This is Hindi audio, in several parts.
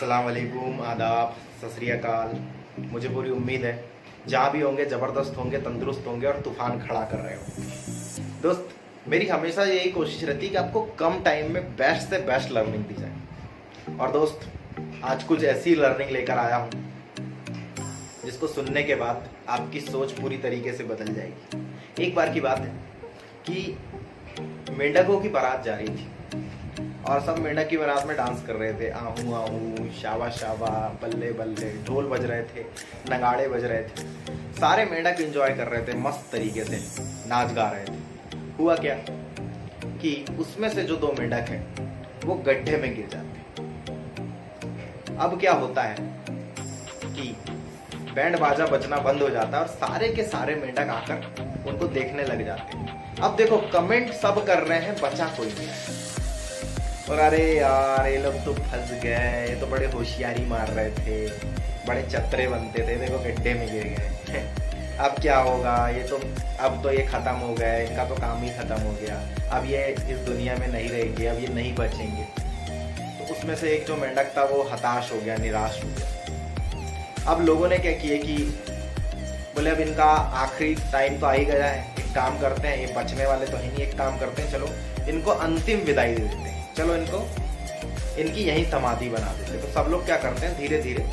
अस्सलाम वालेकुम, आदाब, सत श्री अकाल। मुझे पूरी उम्मीद है जहाँ भी होंगे ज़बरदस्त होंगे, तंदुरुस्त होंगे और तूफान खड़ा कर रहे हो। दोस्त, मेरी हमेशा यही कोशिश रहती है कि आपको कम टाइम में बेस्ट से बेस्ट लर्निंग दी जाए। और दोस्त, आज कुछ ऐसी लर्निंग लेकर आया हूँ जिसको सुनने के बाद आपकी सोच पूरी तरीके से बदल जाएगी। एक बार की बात है कि मेंढकों की बारात जा रही थी और सब मेंढक की बारात में डांस कर रहे थे। आहू आहू, शाबा शाबा, बल्ले बल्ले, ढोल बज रहे थे, नगाड़े बज रहे थे। सारे मेंढक एंजॉय कर रहे थे, मस्त तरीके से नाच गा रहे थे। हुआ क्या कि उसमें से जो दो मेंढक हैं वो गड्ढे में गिर जाते हैं। अब क्या होता है कि बैंड बाजा बजना बंद हो जाता है और सारे के सारे मेंढक आकर उनको देखने लग जाते हैं। अब देखो, कमेंट सब कर रहे हैं, बचा कोई नहीं। और अरे यार, ये लोग तो फंस गए, ये तो बड़े होशियारी मार रहे थे, बड़े चतरे बनते थे, देखो गड्ढे में गिर गए। अब क्या होगा, अब तो ये खत्म हो गए, इनका तो काम ही खत्म हो गया, अब ये इस दुनिया में नहीं रहेंगे, अब ये नहीं बचेंगे। तो उसमें से एक जो मेंढक था वो हताश हो गया, निराश हो गया। अब लोगों ने क्या किए कि बोले अब इनका आखिरी टाइम तो आ ही गया है, एक काम करते हैं, ये बचने वाले तो है नहीं, एक काम करते हैं, चलो इनको अंतिम विदाई दे देते हैं, चलो इनकी यही समाधि बना देते। तो सब लोग क्या करते हैं, धीरे धीरे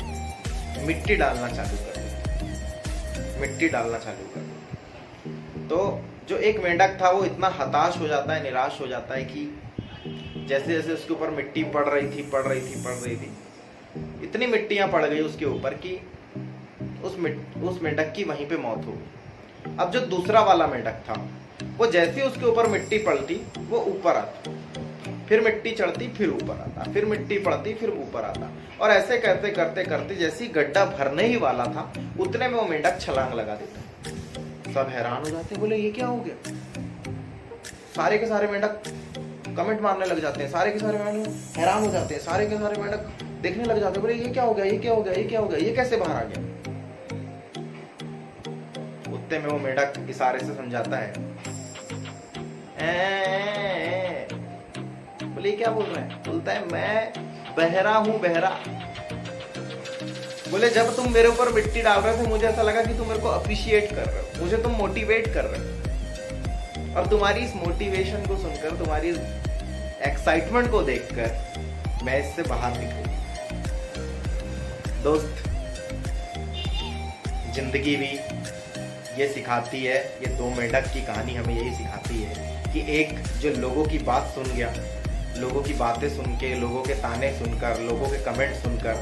मिट्टी डालना चालू कर देते, मिट्टी डालना चालू कर देते। तो जो एक मेंढक था वो इतना हताश हो जाता है, निराश हो जाता है कि जैसे जैसे उसके ऊपर मिट्टी पड़ रही थी, इतनी मिट्टियां पड़ गई उसके ऊपर कि उस मेंढक की वहीं पे मौत हो गई। अब जो दूसरा वाला मेंढक था वो जैसे उसके ऊपर मिट्टी पड़ती वो ऊपर आता, फिर मिट्टी चढ़ती, फिर ऊपर आता, फिर मिट्टी पड़ती, फिर ऊपर आता। और ऐसे करते करते करते जैसे गड्ढा भरने ही वाला था उतने में वो मेंढक छलांग लगा देता। सब हैरान हो जाते, बोले ये क्या हो गया। सारे के सारे मेंढक कमेंट मारने लग जाते हैं, सारे के सारे मेंढक हैरान हो जाते हैं, सारे के सारे मेंढक देखने लग जाते हैं, बोले ये क्या हो गया, ये क्या हो गया, ये क्या हो गया, ये कैसे बाहर आ गया। उतने में वो मेंढक इशारे से समझाता है, बोले क्या बोल रहे हैं। बोलता है मैं बहरा हूं, बहरा। बोले जब तुम मेरे ऊपर मिट्टी डाल रहे थे मुझे ऐसा लगा कि तुम मेरे को अप्रिशिएट कर रहे हो, मुझे तुम मोटिवेट कर रहे हो, और तुम्हारी इस मोटिवेशन को सुनकर, तुम्हारी एक्साइटमेंट को देखकर मैं इससे बाहर निकल। दोस्त, जिंदगी भी ये सिखाती है, ये दो मेंढक की कहानी हमें यही सिखाती है कि एक जो लोगों की बात सुन गया, लोगों की बातें सुन के, लोगों के ताने सुनकर, लोगों के कमेंट सुनकर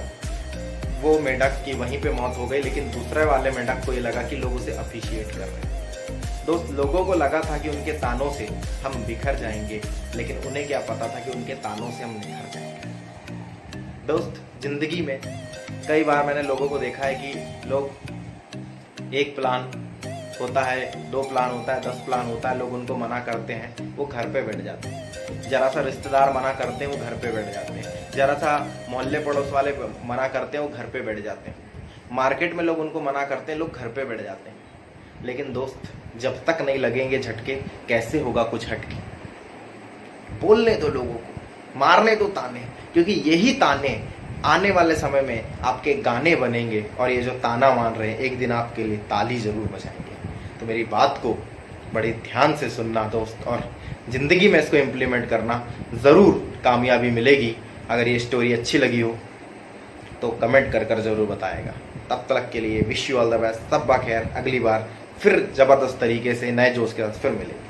वो मेंढक की वहीं पे मौत हो गई। लेकिन दूसरे वाले मेंढक को ये लगा कि लोग उसे अप्रिशिएट कर रहे हैं। दोस्त, लोगों को लगा था कि उनके तानों से हम बिखर जाएंगे, लेकिन उन्हें क्या पता था कि उनके तानों से हम निखर जाएंगे। दोस्त, जिंदगी में कई बार मैंने लोगों को देखा है कि लोग एक प्लान होता है, 2 प्लान होता है, 10 प्लान होता है, लोग उनको मना करते हैं, वो घर पे बैठ जाते हैं। जरा सा रिश्तेदार मना करते हैं, वो घर पे बैठ जाते हैं। जरा सा मोहल्ले पड़ोस वाले मना करते हैं, वो घर पे बैठ जाते हैं। मार्केट में लोग उनको मना करते हैं, लोग घर पे बैठ जाते हैं। लेकिन दोस्त, जब तक नहीं लगेंगे झटके, कैसे होगा कुछ हटके। बोलने दो लोगों को, मारने दो ताने, क्योंकि यही ताने आने वाले समय में आपके गाने बनेंगे और ये जो ताना मान रहे हैं एक दिन आपके लिए ताली जरूर बजाएंगे। तो मेरी बात को बड़े ध्यान से सुनना दोस्त, और जिंदगी में इसको इम्प्लीमेंट करना, ज़रूर कामयाबी मिलेगी। अगर ये स्टोरी अच्छी लगी हो तो कमेंट कर ज़रूर बताएगा। तब तक के लिए wish you all the best, सब खैर। अगली बार फिर ज़बरदस्त तरीके से नए जोश के साथ फिर मिलेंगे।